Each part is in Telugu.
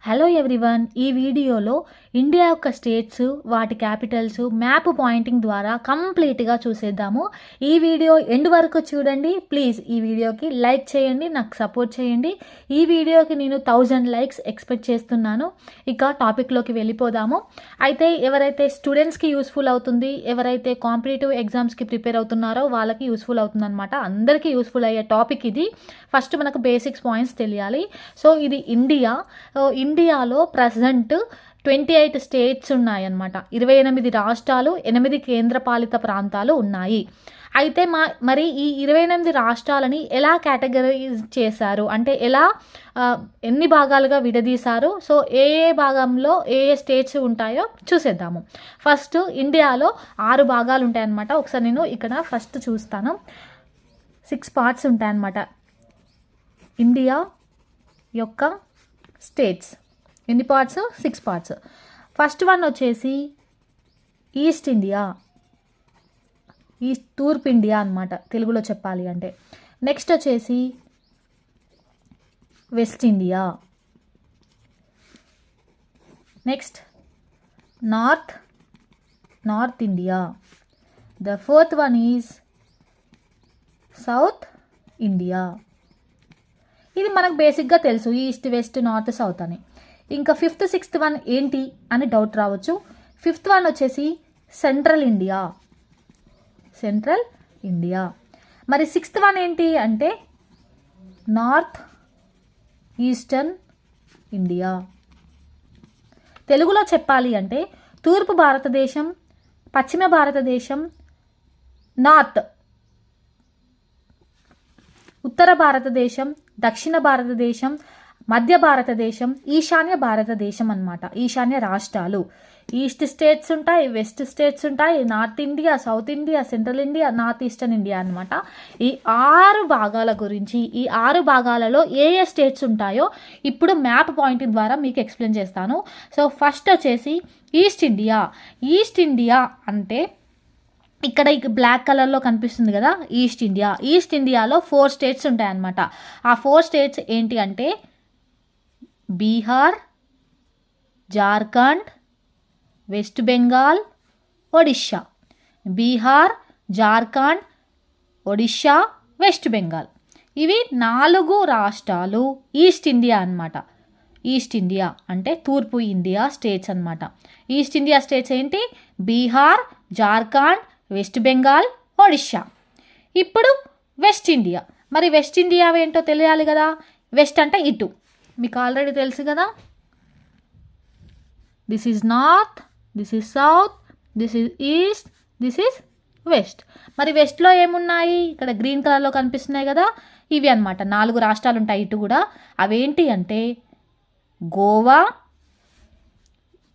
హలో ఎవ్రీవన్, ఈ వీడియోలో ఇండియా యొక్క స్టేట్స్, వాటి క్యాపిటల్స్ మ్యాప్ పాయింటింగ్ ద్వారా కంప్లీట్గా చూసేద్దాము. ఈ వీడియో ఎండ్ వరకు చూడండి. ప్లీజ్ ఈ వీడియోకి లైక్ చేయండి, నాకు సపోర్ట్ చేయండి. ఈ వీడియోకి నేను 1000 లైక్స్ ఎక్స్పెక్ట్ చేస్తున్నాను. ఇక టాపిక్లోకి వెళ్ళిపోదాము. అయితే ఎవరైతే స్టూడెంట్స్కి యూస్ఫుల్ అవుతుంది, ఎవరైతే కాంపిటేటివ్ ఎగ్జామ్స్కి ప్రిపేర్ అవుతున్నారో వాళ్ళకి యూస్ఫుల్ అవుతుంది అనమాట. అందరికీ యూస్ఫుల్ అయ్యే టాపిక్ ఇది. ఫస్ట్ మనకు బేసిక్స్ పాయింట్స్ తెలియాలి. సో ఇది ఇండియాలో ప్రజెంట్ 28 స్టేట్స్ ఉన్నాయన్నమాట. 28 రాష్ట్రాలు, 8 కేంద్రపాలిత ప్రాంతాలు ఉన్నాయి. అయితే మరి ఈ 28 రాష్ట్రాలని ఎలా కేటగరైజ్ చేశారు అంటే ఎన్ని భాగాలుగా విడదీశారు, సో ఏ భాగంలో ఏ స్టేట్స్ ఉంటాయో చూసేద్దాము. ఫస్ట్ ఇండియాలో 6 భాగాలు ఉంటాయన్నమాట. ఒకసారి నేను ఇక్కడ ఫస్ట్ చూస్తాను. 6 పార్ట్స్ ఉంటాయన్నమాట ఇండియా యొక్క స్టేట్స్. ఎన్ని పార్ట్స్? 6 పార్ట్స్. ఫస్ట్ వన్ వచ్చేసి ఈస్ట్ ఇండియా, తూర్పు ఇండియా అనమాట తెలుగులో చెప్పాలి అంటే. నెక్స్ట్ వచ్చేసి west India. Next north India. The fourth one is south India. ఇది మనకు బేసిక్గా తెలుసు, ఈస్ట్, వెస్ట్, నార్త్, సౌత్ అని. ఇంకా 5th, 6th వన్ ఏంటి అని డౌట్ రావచ్చు. 5th వన్ వచ్చేసి సెంట్రల్ ఇండియా. మరి 6th వన్ ఏంటి అంటే నార్త్ ఈస్టర్న్ ఇండియా. తెలుగులో చెప్పాలి అంటే తూర్పు భారతదేశం, పశ్చిమ భారతదేశం, నార్త్ ఉత్తర భారతదేశం, దక్షిణ భారతదేశం, మధ్య భారతదేశం, ఈశాన్య భారతదేశం అన్నమాట. ఈశాన్య రాష్ట్రాలు. ఈస్ట్ స్టేట్స్ ఉంటాయి, వెస్ట్ స్టేట్స్ ఉంటాయి, north India, south India, central India, north eastern India అనమాట. ఈ 6 భాగాల గురించి, ఈ 6 భాగాలలో ఏ స్టేట్స్ ఉంటాయో ఇప్పుడు మ్యాప్ పాయింటింగ్ ద్వారా మీకు ఎక్స్ప్లెయిన్ చేస్తాను. సో ఫస్ట్ వచ్చేసి ఈస్ట్ ఇండియా అంటే ఇక్కడ బ్లాక్ కలర్లో కనిపిస్తుంది కదా ఈస్ట్ ఇండియాలో 4 స్టేట్స్ ఉంటాయన్నమాట. ఆ 4 స్టేట్స్ ఏంటి అంటే బీహార్, జార్ఖండ్, వెస్ట్ బెంగాల్, ఒడిషా. బీహార్, జార్ఖండ్, ఒడిషా, వెస్ట్ బెంగాల్. ఇవి 4 రాష్ట్రాలు ఈస్ట్ ఇండియా అన్నమాట. ఈస్ట్ ఇండియా అంటే తూర్పు ఇండియా స్టేట్స్ అన్నమాట. ఈస్ట్ ఇండియా స్టేట్స్ ఏంటి? బీహార్, జార్ఖండ్, వెస్ట్ బెంగాల్, ఒడిషా. ఇప్పుడు వెస్ట్ ఇండియా. మరి వెస్ట్ ఇండియా ఏంటో తెలియాలి కదా. వెస్ట్ అంటే ఇటు, మీకు ఆల్రెడీ తెలుసు కదా. This is north, this is south, this is east, this is west. మరి వెస్ట్లో ఏమున్నాయి? ఇక్కడ గ్రీన్ కలర్లో కనిపిస్తున్నాయి కదా, ఇవి అన్నమాట. 4 రాష్ట్రాలు ఉంటాయి ఇటు కూడా. అవేంటి అంటే గోవా,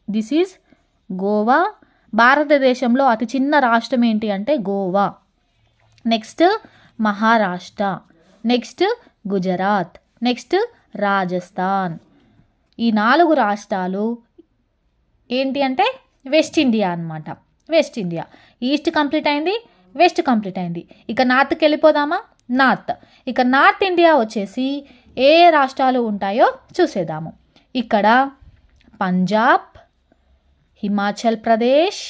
దిస్ ఈజ్ గోవా. భారతదేశంలో అతి చిన్న రాష్ట్రం ఏంటి అంటే Goa. Next Maharashtra, next Gujarat, next Rajasthan. ఈ 4 రాష్ట్రాలు ఏంటి అంటే వెస్ట్ ఇండియా అన్నమాట. West India. ఈస్ట్ కంప్లీట్ అయింది, వెస్ట్ కంప్లీట్ అయింది. ఇక నార్త్కి వెళ్ళిపోదామా. ఇక నార్త్ ఇండియా వచ్చేసి ఏ రాష్ట్రాలు ఉంటాయో చూసేద్దాము. ఇక్కడ పంజాబ్, హిమాచల్ ప్రదేశ్,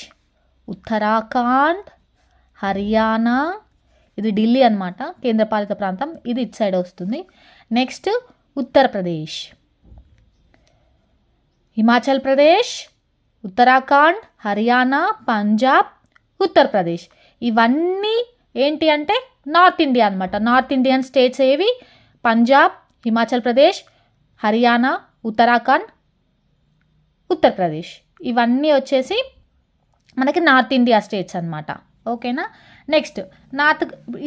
ఉత్తరాఖండ్, హర్యానా, ఇది ఢిల్లీ అన్నమాట కేంద్రపాలిత ప్రాంతం, ఇది ఇటు సైడ్ వస్తుంది. నెక్స్ట్ ఉత్తరప్రదేశ్. హిమాచల్ ప్రదేశ్, ఉత్తరాఖండ్, హర్యానా, పంజాబ్, ఉత్తరప్రదేశ్. ఇవన్నీ ఏంటి అంటే నార్త్ ఇండియా అన్నమాట. నార్త్ ఇండియన్ స్టేట్స్ ఏవి? పంజాబ్, హిమాచల్ ప్రదేశ్, హర్యానా, ఉత్తరాఖండ్, ఉత్తరప్రదేశ్. ఇవన్నీ వచ్చేసి మనకి నార్త్ ఇండియా స్టేట్స్ అన్నమాట. ఓకేనా. నెక్స్ట్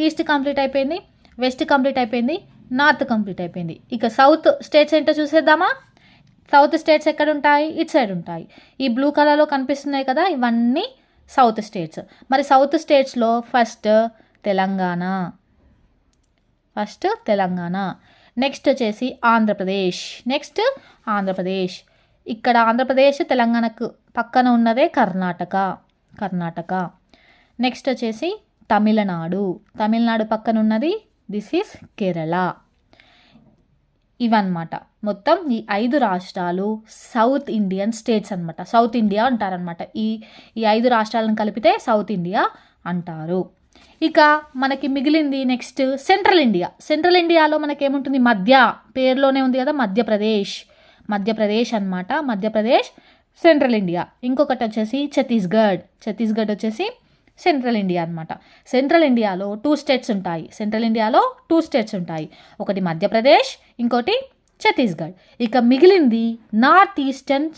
ఈస్ట్ కంప్లీట్ అయిపోయింది, వెస్ట్ కంప్లీట్ అయిపోయింది, నార్త్ కంప్లీట్ అయిపోయింది. ఇక సౌత్ స్టేట్స్ ఏంటో చూసేద్దామా. సౌత్ స్టేట్స్ ఎక్కడ ఉంటాయి? ఇటు సైడ్ ఉంటాయి. ఈ బ్లూ కలర్లో కనిపిస్తున్నాయి కదా, ఇవన్నీ సౌత్ స్టేట్స్. మరి సౌత్ స్టేట్స్లో ఫస్ట్ తెలంగాణ. నెక్స్ట్ వచ్చేసి ఆంధ్రప్రదేశ్. ఇక్కడ ఆంధ్రప్రదేశ్ తెలంగాణకు పక్కన ఉన్నదే కర్ణాటక. నెక్స్ట్ వచ్చేసి తమిళనాడు పక్కన ఉన్నది దిస్ ఈస్ కేరళ. ఇవన్నమాట మొత్తం ఈ 5 రాష్ట్రాలు సౌత్ ఇండియన్ స్టేట్స్ అనమాట. సౌత్ ఇండియా అంటారనమాట. ఈ 5 రాష్ట్రాలను కలిపితే సౌత్ ఇండియా అంటారు. ఇక మనకి మిగిలింది నెక్స్ట్ సెంట్రల్ ఇండియా. సెంట్రల్ ఇండియాలో మనకేముంటుంది, పేరులోనే ఉంది కదా మధ్యప్రదేశ్ అనమాట. Madhya Pradesh central India. ఇంకొకటి వచ్చేసి ఛత్తీస్గఢ్ వచ్చేసి సెంట్రల్ ఇండియా అనమాట. సెంట్రల్ ఇండియాలో 2 స్టేట్స్ ఉంటాయి. ఒకటి మధ్యప్రదేశ్, ఇంకోటి ఛత్తీస్గఢ్. ఇక మిగిలింది నార్త్ ఈస్టర్న్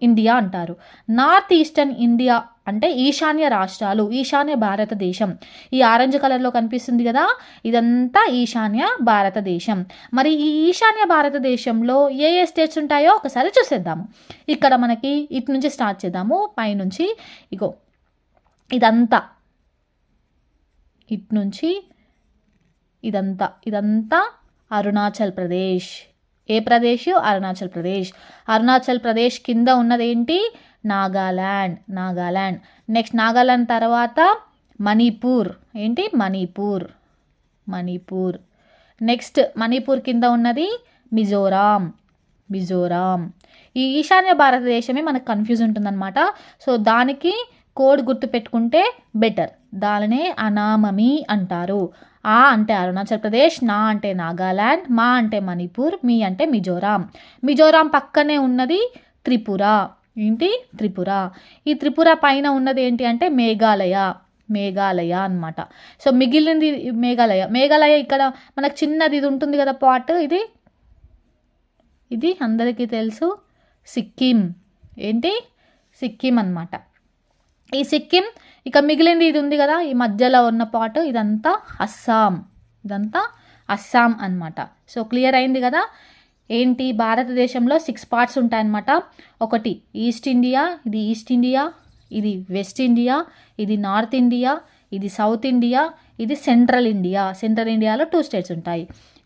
ఇండియా అంటారు. నార్త్ ఈస్టర్న్ ఇండియా అంటే ఈశాన్య రాష్ట్రాలు, ఈశాన్య భారతదేశం. ఈ ఆరెంజ్ కలర్లో కనిపిస్తుంది కదా, ఇదంతా ఈశాన్య భారతదేశం. మరి ఈ ఈశాన్య భారతదేశంలో ఏ స్టేట్స్ ఉంటాయో ఒకసారి చూసేద్దాము. ఇక్కడ మనకి ఇటు నుంచి స్టార్ట్ చేద్దాము, పైనుంచి. ఇగో ఇదంతా ఇటు నుంచి ఇదంతా అరుణాచల్ ప్రదేశ్. ఏ ప్రదేశ్? అరుణాచల్ ప్రదేశ్ కింద ఉన్నదేంటి? నాగాల్యాండ్. నెక్స్ట్ నాగాల్యాండ్ తర్వాత మణిపూర్. ఏంటి? మణిపూర్. నెక్స్ట్ మణిపూర్ కింద ఉన్నది మిజోరాం. ఈ ఈశాన్య భారతదేశమే మనకు కన్ఫ్యూజ్ ఉంటుందన్నమాట. సో దానికి కోడ్ గుర్తు పెట్టుకుంటే బెటర్. దానినే అనామమి అంటారు. ఆ అంటే అరుణాచల్ ప్రదేశ్, నా అంటే నాగాల్యాండ్, మా అంటే మణిపూర్, మీ అంటే మిజోరాం పక్కనే ఉన్నది త్రిపుర. ఏంటి? త్రిపుర. ఈ త్రిపుర పైన ఉన్నది ఏంటి అంటే మేఘాలయ అన్నమాట. సో మిగిలింది మేఘాలయ ఇక్కడ మనకు చిన్నది ఇది ఉంటుంది కదా పార్ట్, ఇది అందరికీ తెలుసు, సిక్కిం. ఏంటి? సిక్కిం అన్నమాట. ఈ సిక్కిం. ఇక మిగిలింది ఇది ఉంది కదా, ఈ మధ్యలో ఉన్న పార్ట్, ఇదంతా అస్సాం అన్నమాట. సో క్లియర్ అయింది కదా. ఏంటి? భారతదేశంలో 6 పార్ట్స్ ఉంటాయన్నమాట. ఒకటి ఈస్ట్ ఇండియా, ఇది వెస్ట్ ఇండియా, ఇది నార్త్ ఇండియా, ఇది సౌత్ ఇండియా, ఇది సెంట్రల్ ఇండియాలో 2 స్టేట్స్ ఉంటాయి.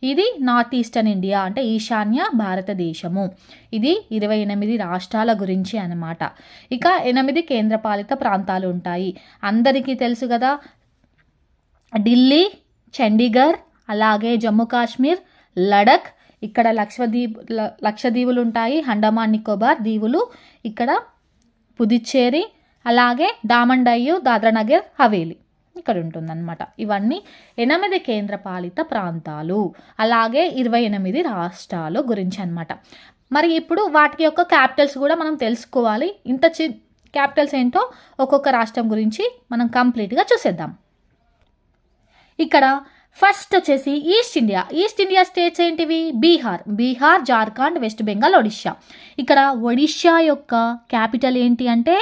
ఇది నార్త్ ఈస్టర్న్ ఇండియా అంటే ఈశాన్య భారతదేశము. ఇది 28 రాష్ట్రాల గురించి అన్నమాట. ఇక 8 కేంద్రపాలిత ప్రాంతాలు ఉంటాయి. అందరికీ తెలుసు కదా, ఢిల్లీ, చండీగఢ్, అలాగే జమ్మూ కాశ్మీర్, లడఖ్. ఇక్కడ లక్షద్వీపులు ఉంటాయి, అండమాన్ నికోబార్ దీవులు, ఇక్కడ పుదుచ్చేరి, అలాగే డామన్ డయ్యు, దాద్రా నగర్ హవేలీ ఇక్కడ ఉంటుందన్నమాట. ఇవన్నీ 8 కేంద్రపాలిత ప్రాంతాలు, అలాగే 28 రాష్ట్రాలు గురించి అన్నమాట. మరి ఇప్పుడు వాటి యొక్క క్యాపిటల్స్ కూడా మనం తెలుసుకోవాలి. క్యాపిటల్స్ ఏంటో ఒక్కొక్క రాష్ట్రం గురించి మనం కంప్లీట్గా చూసేద్దాం. ఇక్కడ ఫస్ట్ వచ్చేసి ఈస్ట్ ఇండియా స్టేట్స్ ఏంటివి? బీహార్, జార్ఖండ్, వెస్ట్ బెంగాల్, ఒడిషా. ఇక్కడ ఒడిషా యొక్క క్యాపిటల్ ఏంటి అంటే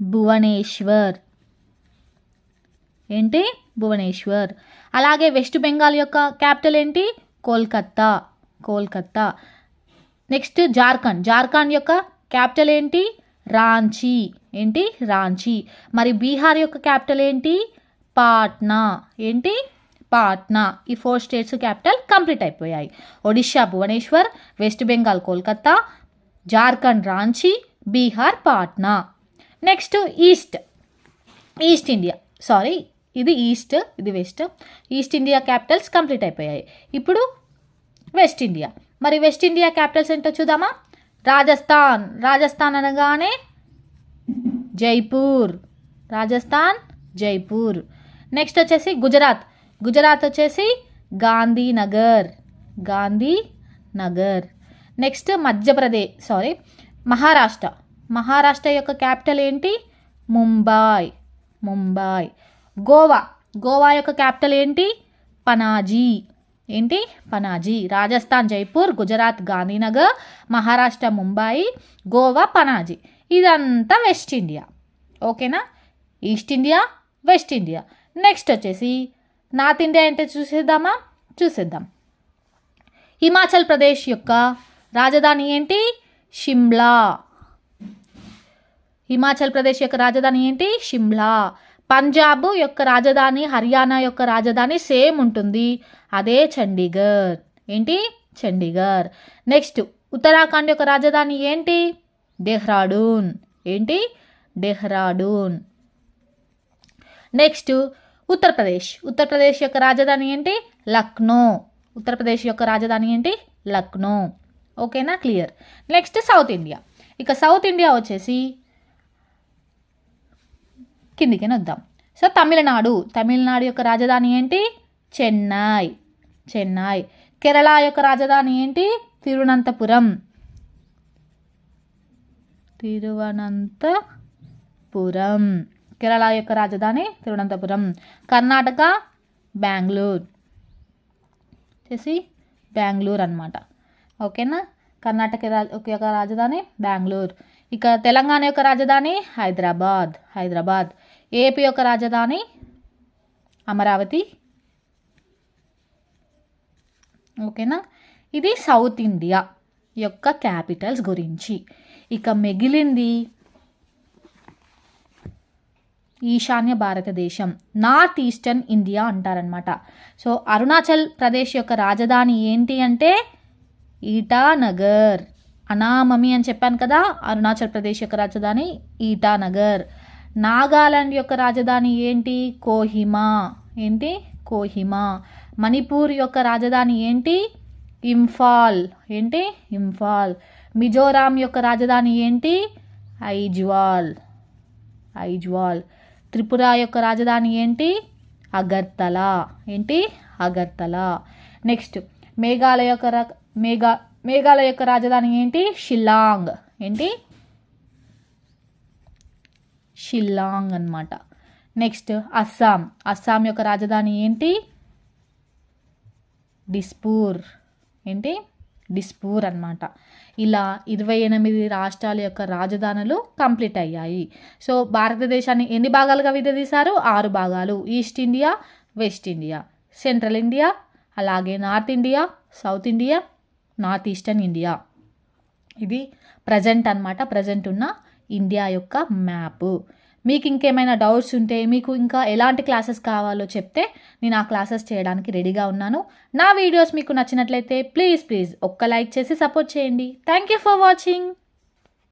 భువనేశ్వర్. ఏంటి? భువనేశ్వర్. అలాగే వెస్ట్ బెంగాల్ యొక్క క్యాపిటల్ ఏంటి? కోల్కత్తా. నెక్స్ట్ జార్ఖండ్ యొక్క క్యాపిటల్ ఏంటి? రాంచీ. ఏంటి? రాంచీ. మరి బీహార్ యొక్క క్యాపిటల్ ఏంటి? పాట్నా. ఏంటి? పాట్నా. ఈ 4 స్టేట్స్ క్యాపిటల్ కంప్లీట్ అయిపోయాయి. Odisha Bhubaneswar, West Bengal Kolkata, Jharkhand Ranchi, Bihar Patna. Next east India. ఇది ఈస్ట్, ఇది west. East India capitals complete అయిపోయాయి. ఇప్పుడు వెస్ట్ ఇండియా. మరి వెస్ట్ ఇండియా క్యాపిటల్స్ ఏంటో చూద్దామా? రాజస్థాన్ అనగానే జైపూర్. నెక్స్ట్ వచ్చేసి గుజరాత్ వచ్చేసి గాంధీనగర్. నెక్స్ట్ మహారాష్ట్ర యొక్క క్యాపిటల్ ఏంటి? ముంబాయ్. గోవా యొక్క క్యాపిటల్ ఏంటి? పనాజీ. ఏంటి? పనాజీ. రాజస్థాన్ జైపూర్, గుజరాత్ గాంధీనగర్, మహారాష్ట్ర ముంబాయి, గోవా పనాజీ. ఇదంతా వెస్ట్ ఇండియా. ఓకేనా? East India, west India. Next వచ్చేసి నార్త్ ఇండియా అంటే చూసేద్దాం. హిమాచల్ ప్రదేశ్ యొక్క రాజధాని ఏంటి? షిమ్లా. పంజాబ్ యొక్క రాజధాని, హర్యానా యొక్క రాజధాని సేమ్ ఉంటుంది, అదే చండీగఢ్. ఏంటి? చండీగఢ్. నెక్స్ట్ ఉత్తరాఖండ్ యొక్క రాజధాని ఏంటి? డెహ్రాడూన్. ఏంటి? డెహ్రాడూన్. నెక్స్ట్ ఉత్తరప్రదేశ్ యొక్క రాజధాని ఏంటి? లక్నో. ఓకేనా, క్లియర్. Next south India. ఇక సౌత్ ఇండియా వచ్చేసి కిందికి వద్దాం. సో తమిళనాడు యొక్క రాజధాని ఏంటి? చెన్నై. కేరళ యొక్క రాజధాని ఏంటి? తిరువనంతపురం. కేరళ యొక్క రాజధాని తిరువనంతపురం. కర్ణాటక బెంగళూరు అన్నమాట. ఓకేనా, కర్ణాటక యొక్క రాజధాని బెంగళూరు. ఇక తెలంగాణ యొక్క రాజధాని హైదరాబాద్. ఏపీ యొక్క రాజధాని అమరావతి. ఓకేనా, ఇది సౌత్ ఇండియా యొక్క క్యాపిటల్స్ గురించి. ఇక మిగిలింది ఈశాన్య భారతదేశం, నార్త్ ఈస్టర్న్ ఇండియా అంటారనమాట. సో అరుణాచల్ ప్రదేశ్ యొక్క రాజధాని ఏంటి అంటే ఈటానగర్. అనామమి అని చెప్పాను కదా, అరుణాచల్ ప్రదేశ్ యొక్క రాజధాని ఈటానగర్. నాగాలాండ్ యొక్క రాజధాని ఏంటి? కోహిమా. మణిపూర్ యొక్క రాజధాని ఏంటి? ఇంఫాల్. మిజోరాం యొక్క రాజధాని ఏంటి? ఐజ్వాల్. త్రిపుర యొక్క రాజధాని ఏంటి? అగర్తల. నెక్స్ట్ మేఘాలయ యొక్క రాజధాని ఏంటి? షిల్లాంగ్ అన్నమాట. నెక్స్ట్ అస్సాం యొక్క రాజధాని ఏంటి? డిస్పూర్ అన్నమాట. ఇలా 28 రాష్ట్రాల యొక్క రాజధానులు కంప్లీట్ అయ్యాయి. సో భారతదేశాన్ని ఎన్ని భాగాలుగా విడదీశారు? 6 భాగాలు. East India, west India, central India, అలాగే north India, south India, north eastern India. ఇది ప్రజెంట్ ఉన్న ఇండియా యొక్క మ్యాప్. మీకు ఇంకేమైనా డౌట్స్ ఉంటే, మీకు ఇంకా ఎలాంటి క్లాసెస్ కావాలో చెప్తే నేను ఆ క్లాసెస్ చేయడానికి రెడీగా ఉన్నాను. నా వీడియోస్ మీకు నచ్చినట్లయితే ప్లీజ్ ఒక్క లైక్ చేసి సపోర్ట్ చేయండి. Thank you for watching.